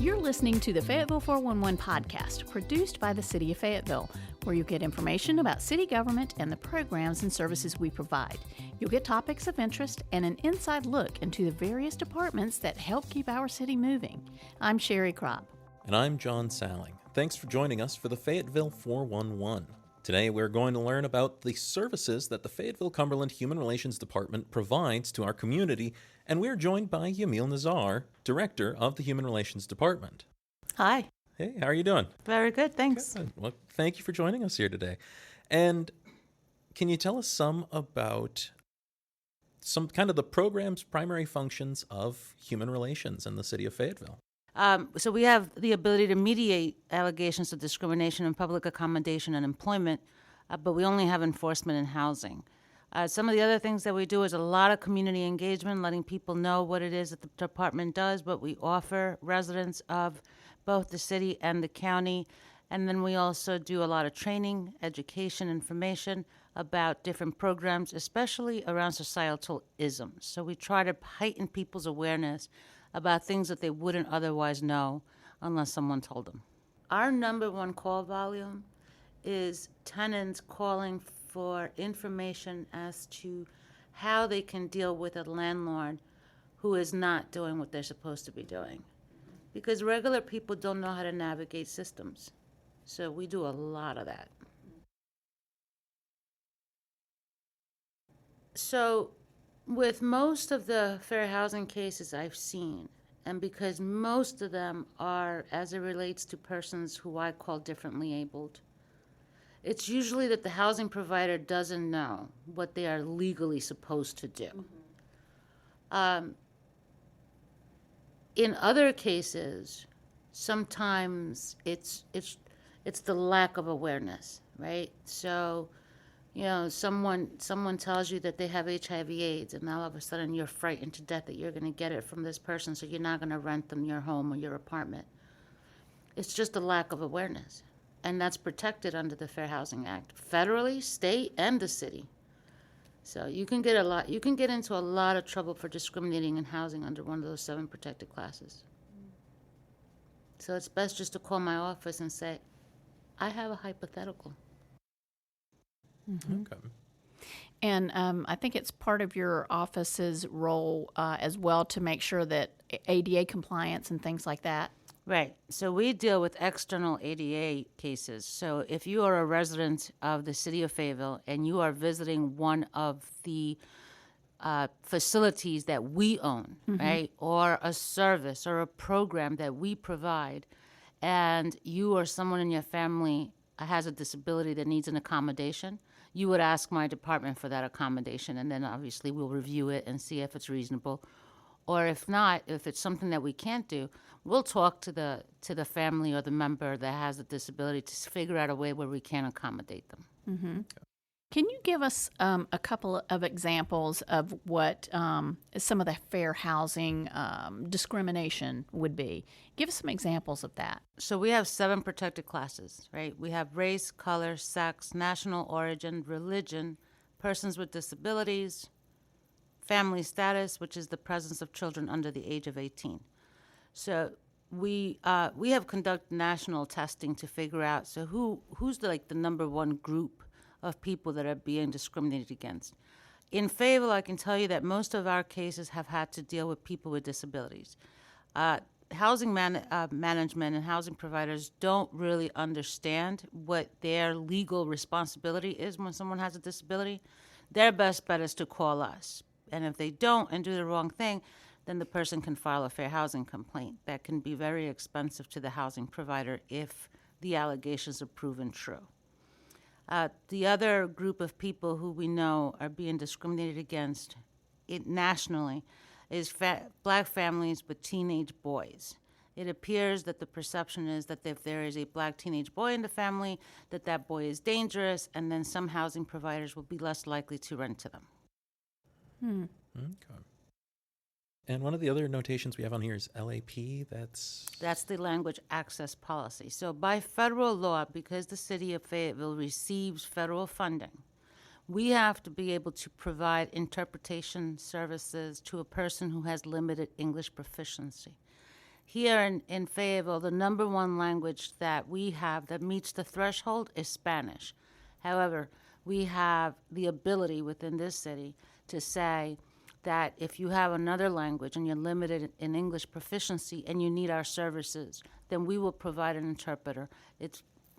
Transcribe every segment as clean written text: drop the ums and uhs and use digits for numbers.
You're listening to the Fayetteville 411 podcast, produced by the City of Fayetteville, where you get information about city government and the programs and services we provide. You'll get topics of interest and an inside look into the various departments that help keep our city moving. I'm Sherry Kropp. And I'm John Salling. Thanks for joining us for the Fayetteville 411. Today we're going to learn about the services that the Fayetteville-Cumberland Human Relations Department provides to our community, and we're joined by Yamil Nazar, Director of the Human Relations Department. Hi. Hey, how are you doing? Very good, thanks. Good. Well, thank you for joining us here today. And can you tell us some about some kind of the program's primary functions of human relations in the city of Fayetteville? So we have the ability to mediate allegations of discrimination in public accommodation and employment, but we only have enforcement in housing. Some of the other things that we do is a lot of community engagement, letting people know what it is that the department does, what we offer residents of both the city and the county. And then we also do a lot of training, education, information about different programs, especially around societal isms. So we try to heighten people's awareness about things that they wouldn't otherwise know unless someone told them. Our number one call volume is tenants calling for information as to how they can deal with a landlord who is not doing what they're supposed to be doing. Because regular people don't know how to navigate systems. So we do a lot of that. So with most of the fair housing cases I've seen, and because most of them are as it relates to persons who I call differently abled, it's usually that the housing provider doesn't know what they are legally supposed to do. In other cases, sometimes it's the lack of awareness, right? So, you know, someone tells you that they have HIV/AIDS, and all of a sudden you're frightened to death that you're going to get it from this person, so you're not going to rent them your home or your apartment. It's just a lack of awareness, and that's protected under the Fair Housing Act, federally, state, and the city. So you can get into a lot of trouble for discriminating in housing under one of those 7 protected classes. So it's best just to call my office and say, I have a hypothetical. Mm-hmm. Okay. And I think it's part of your office's role as well to make sure that ADA compliance and things like that. Right. So we deal with external ADA cases. So if you are a resident of the city of Fayetteville and you are visiting one of the facilities that we own, right, or a service or a program that we provide, and you or someone in your family has a disability that needs an accommodation, you would ask my department for that accommodation, and then obviously we'll review it and see if it's reasonable. Or if not, if it's something that we can't do, we'll talk to the family or the member that has a disability to figure out a way where we can accommodate them. Mm-hmm. Can you give us a couple of examples of what some of the fair housing discrimination would be? Give us some examples of that. So we have 7 protected classes, right? We have race, color, sex, national origin, religion, persons with disabilities, family status, which is the presence of children under the age of 18. So we have conducted national testing to figure out who's the number one group of people that are being discriminated against. In Fayetteville, I can tell you that most of our cases have had to deal with people with disabilities. Housing management and housing providers don't really understand what their legal responsibility is when someone has a disability. Their best bet is to call us. And if they don't and do the wrong thing, then the person can file a fair housing complaint. That can be very expensive to the housing provider if the allegations are proven true. The other group of people who we know are being discriminated against nationally is black families with teenage boys. It appears that the perception is that if there is a black teenage boy in the family, that boy is dangerous, and then some housing providers will be less likely to rent to them. Okay. And one of the other notations we have on here is LAP. That's the language access policy. So by federal law, because the city of Fayetteville receives federal funding, we have to be able to provide interpretation services to a person who has limited English proficiency. Here in Fayetteville, the number one language that we have that meets the threshold is Spanish. However, we have the ability within this city to say that if you have another language and you're limited in English proficiency and you need our services, then we will provide an interpreter.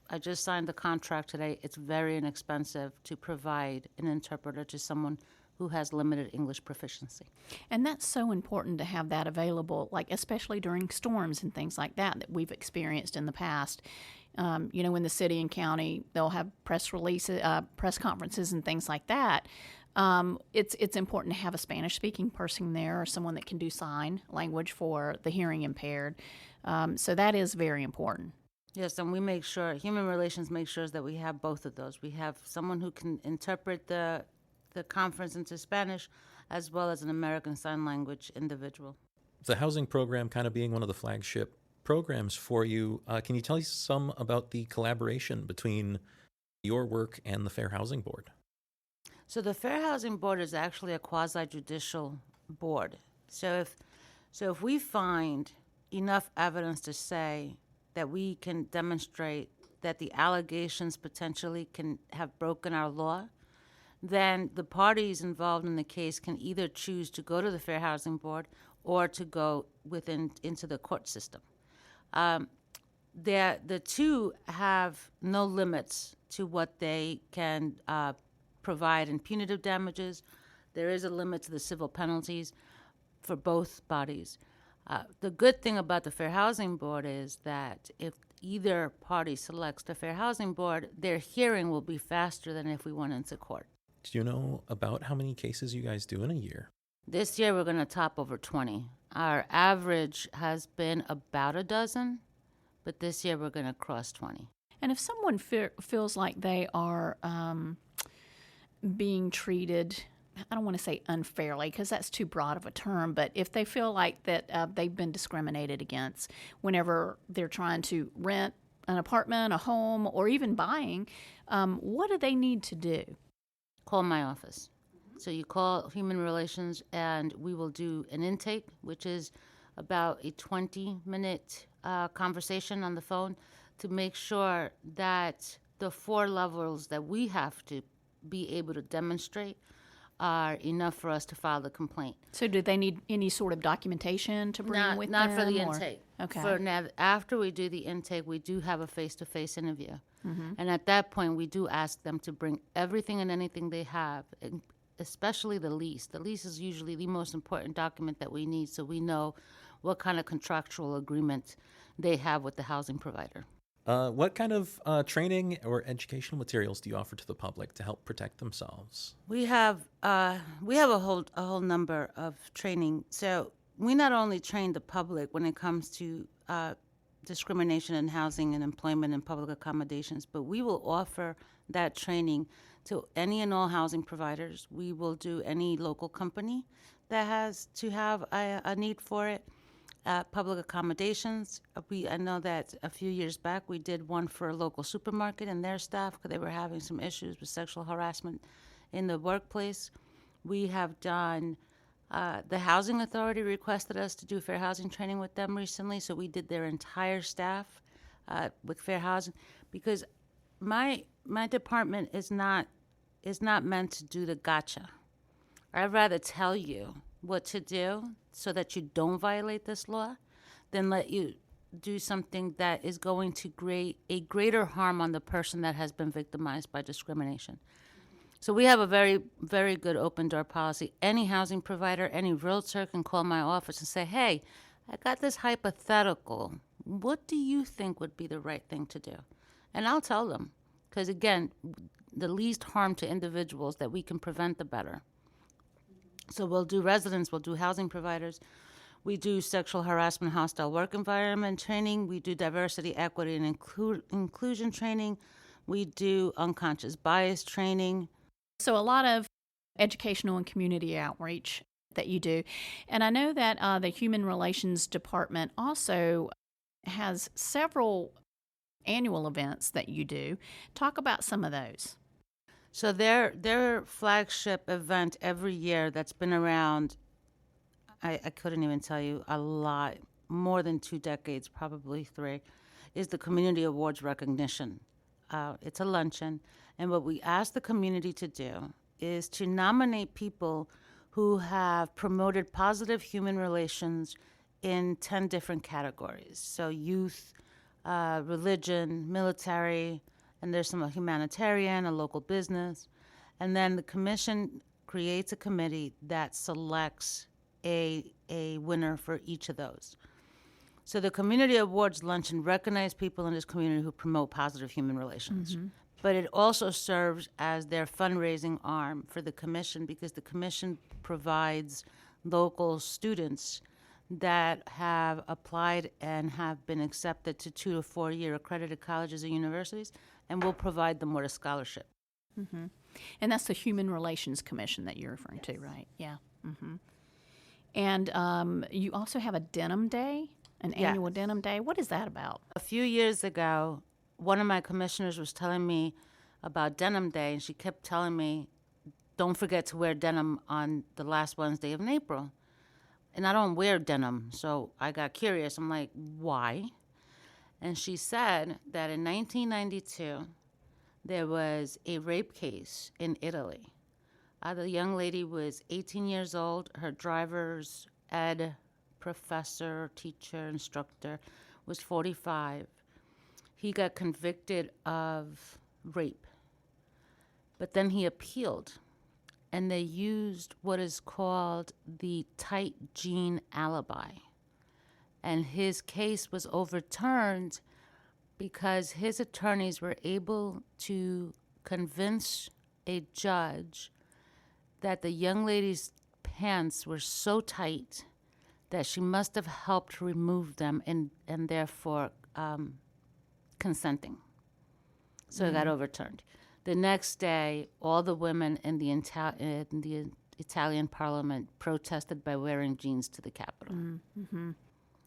I just signed the contract today. It's very inexpensive to provide an interpreter to someone who has limited English proficiency. And that's so important to have that available, like especially during storms and things like that we've experienced in the past. In the city and county, they'll have press releases, press conferences, and things like that. It's important to have a Spanish-speaking person there or someone that can do sign language for the hearing impaired. So that is very important. Yes, and we make sure, Human Relations makes sure that we have both of those. We have someone who can interpret the conference into Spanish, as well as an American Sign Language individual. The housing program kind of being one of the flagship programs for you, can you tell us some about the collaboration between your work and the Fair Housing Board? So the Fair Housing Board is actually a quasi-judicial board. So if we find enough evidence to say that we can demonstrate that the allegations potentially can have broken our law, then the parties involved in the case can either choose to go to the Fair Housing Board or to go into the court system. The two have no limits to what they can provide in punitive damages. There is a limit to the civil penalties for both bodies. The good thing about the Fair Housing Board is that if either party selects the Fair Housing Board, their hearing will be faster than if we went into court. Do you know about how many cases you guys do in a year? This year we're going to top over 20. Our average has been about a dozen, but this year we're going to cross 20. And if someone feels like they are being treated, I don't want to say unfairly because that's too broad of a term, but if they feel like that they've been discriminated against whenever they're trying to rent an apartment, a home, or even buying, what do they need to do? Call my office. So you call Human Relations and we will do an intake, which is about a 20-minute conversation on the phone to make sure that the 4 levels that we have to be able to demonstrate are enough for us to file the complaint. So do they need any sort of documentation to bring with them? Not for the intake. Okay. For now, after we do the intake, we do have a face-to-face interview. Mm-hmm. And at that point, we do ask them to bring everything and anything they have, especially the lease. The lease is usually the most important document that we need so we know what kind of contractual agreement they have with the housing provider. What kind of training or educational materials do you offer to the public to help protect themselves? We have a whole number of training. So we not only train the public when it comes to discrimination in housing and employment and public accommodations, but we will offer that training to any and all housing providers. We will do any local company that has to have a need for it. Public accommodations. I know that a few years back we did one for a local supermarket and their staff because they were having some issues with sexual harassment in the workplace. We have done, the Housing Authority requested us to do fair housing training with them recently, so we did their entire staff with fair housing because my department is not meant to do the gotcha. I'd rather tell you what to do so that you don't violate this law than let you do something that is going to create a greater harm on the person that has been victimized by discrimination. So we have a very, very good open door policy. Any housing provider, any realtor can call my office and say, hey, I got this hypothetical. What do you think would be the right thing to do? And I'll tell them, because again, the least harm to individuals that we can prevent, the better. So we'll do residents, we'll do housing providers. We do sexual harassment, hostile work environment training. We do diversity, equity, and inclusion training. We do unconscious bias training. So a lot of educational and community outreach that you do. And I know that the Human Relations Department also has several annual events that you do. Talk about some of those. So their flagship event every year that's been around, I couldn't even tell you, a lot, more than 2 decades, probably 3, is the Community Awards recognition. It's a luncheon, and what we ask the community to do is to nominate people who have promoted positive human relations in 10 different categories. So youth, religion, military, and there's some humanitarian, a local business. And then the commission creates a committee that selects a winner for each of those. So the Community Awards Luncheon recognizes people in this community who promote positive human relations. Mm-hmm. But it also serves as their fundraising arm for the commission, because the commission provides local students that have applied and have been accepted to 2 to 4 year accredited colleges and universities, and will provide them with a scholarship. Mm-hmm. And that's the Human Relations Commission that you're referring to, right? Yeah. Mm-hmm. And you also have a Denim Day, an annual Denim Day. What is that about? A few years ago, one of my commissioners was telling me about Denim Day, and she kept telling me, don't forget to wear denim on the last Wednesday of April. And I don't wear denim, so I got curious. I'm like, why? And she said that in 1992, there was a rape case in Italy. The young lady was 18 years old. Her driver's ed professor, teacher, instructor was 45. He got convicted of rape, but then he appealed, and they used what is called the tight jean alibi. And his case was overturned because his attorneys were able to convince a judge that the young lady's pants were so tight that she must have helped remove them and therefore consenting. So it got overturned. The next day, all the women in the Italian parliament protested by wearing jeans to the Capitol. Mm-hmm.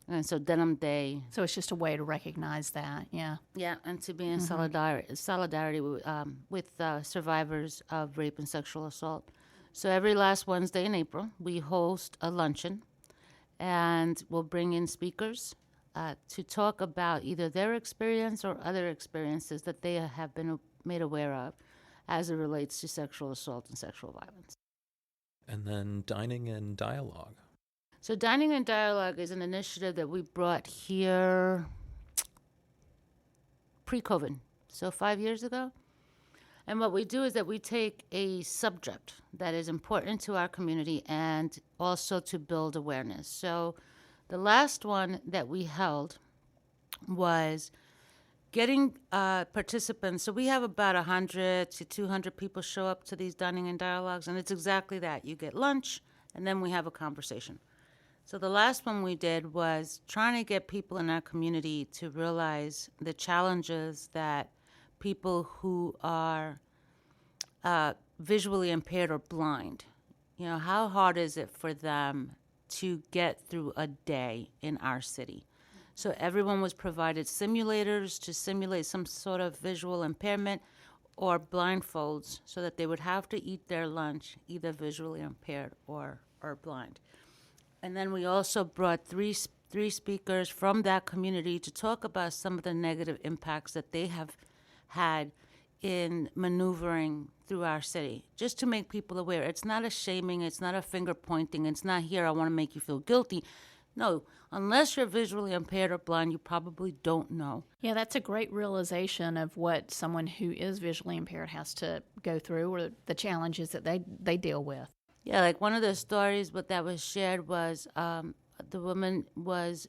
And so Denim Day. So it's just a way to recognize that, yeah. Yeah, and to be in solidarity with survivors of rape and sexual assault. So every last Wednesday in April, we host a luncheon, and we'll bring in speakers to talk about either their experience or other experiences that they have been made aware of as it relates to sexual assault and sexual violence. And then Dining and Dialogue. So Dining and Dialogue is an initiative that we brought here pre-COVID, so 5 years ago. And what we do is that we take a subject that is important to our community and also to build awareness. So the last one that we held was getting participants. So we have about 100 to 200 people show up to these Dining and Dialogues, and it's exactly that. You get lunch, and then we have a conversation. So the last one we did was trying to get people in our community to realize the challenges that people who are visually impaired or blind, how hard is it for them to get through a day in our city? So everyone was provided simulators to simulate some sort of visual impairment or blindfolds so that they would have to eat their lunch either visually impaired or blind. And then we also brought three speakers from that community to talk about some of the negative impacts that they have had in maneuvering through our city, just to make people aware. It's not a shaming, it's not a finger pointing, it's not here, I want to make you feel guilty. No, unless you're visually impaired or blind, you probably don't know. Yeah, that's a great realization of what someone who is visually impaired has to go through, or the challenges that they deal with. Yeah, like one of the stories that was shared was the woman was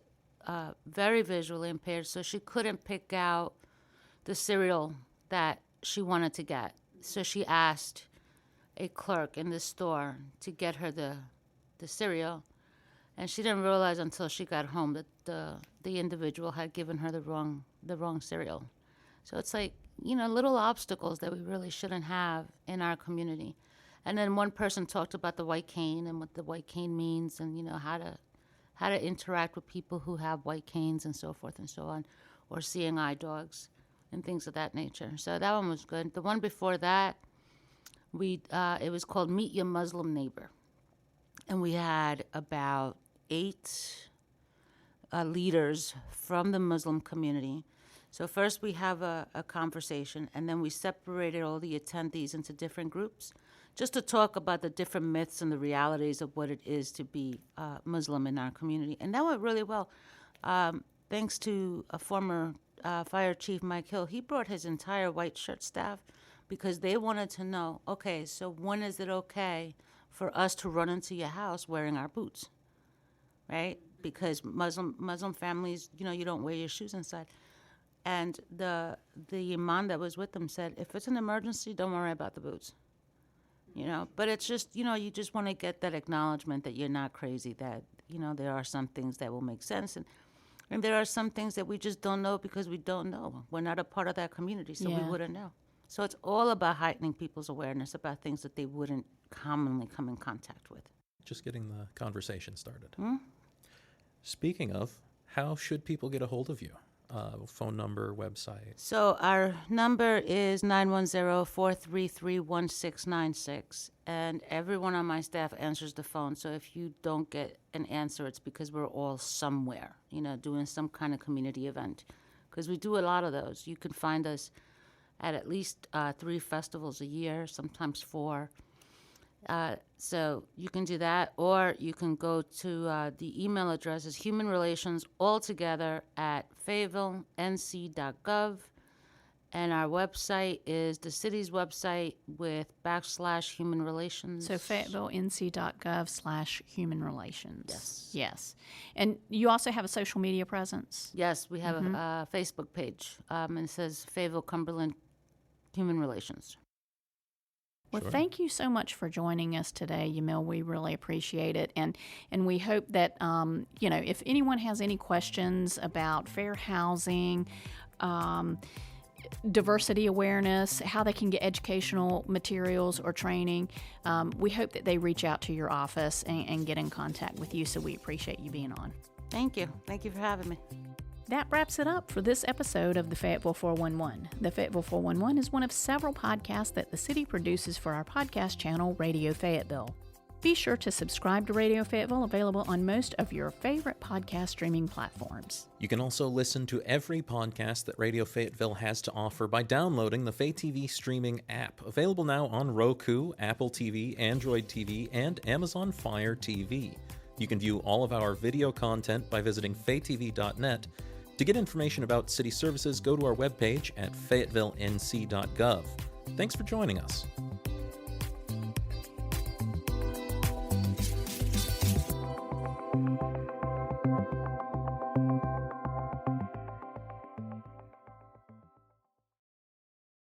very visually impaired, so she couldn't pick out the cereal that she wanted to get. So she asked a clerk in the store to get her the cereal, and she didn't realize until she got home that the individual had given her the wrong cereal. So it's like, little obstacles that we really shouldn't have in our community. And then one person talked about the white cane and what the white cane means, and how to interact with people who have white canes and so forth and so on, or seeing eye dogs and things of that nature. So that one was good. The one before that, it was called Meet Your Muslim Neighbor, and we had about 8 leaders from the Muslim community. So first we have a conversation, and then we separated all the attendees into different groups just to talk about the different myths and the realities of what it is to be Muslim in our community. And that went really well. Thanks to a former Fire Chief Mike Hill, he brought his entire white shirt staff because they wanted to know, okay, so when is it okay for us to run into your house wearing our boots, right? Because Muslim families, you don't wear your shoes inside. And the imam that was with them said, if it's an emergency, don't worry about the boots. But it's just, you just want to get that acknowledgement that you're not crazy, that, there are some things that will make sense. And there are some things that we just don't know because we don't know. We're not a part of that community, so we wouldn't know. So it's all about heightening people's awareness about things that they wouldn't commonly come in contact with. Just getting the conversation started. Speaking of, how should people get a hold of you? Phone number, website? So our number is 910-433-1696, and everyone on my staff answers the phone. So if you don't get an answer, it's because we're all somewhere, doing some kind of community event, because we do a lot of those. You can find us at least 3 festivals a year, sometimes 4. So you can do that, or you can go to the email address is humanrelations@fayetteville.nc.gov, and our website is the city's website with /human relations. So fayetteville.nc.gov/human-relations. Yes. And you also have a social media presence? Yes, we have a Facebook page, and it says Fayetteville Cumberland Human Relations. Well, Sure. Thank you so much for joining us today, Yamil. We really appreciate it. And we hope that, if anyone has any questions about fair housing, diversity awareness, how they can get educational materials or training, we hope that they reach out to your office and get in contact with you. So we appreciate you being on. Thank you. Thank you for having me. That wraps it up for this episode of the Fayetteville 411. The Fayetteville 411 is one of several podcasts that the city produces for our podcast channel, Radio Fayetteville. Be sure to subscribe to Radio Fayetteville, available on most of your favorite podcast streaming platforms. You can also listen to every podcast that Radio Fayetteville has to offer by downloading the FayTV streaming app, available now on Roku, Apple TV, Android TV, and Amazon Fire TV. You can view all of our video content by visiting faytv.net. To get information about city services, go to our webpage at fayettevillenc.gov. Thanks for joining us.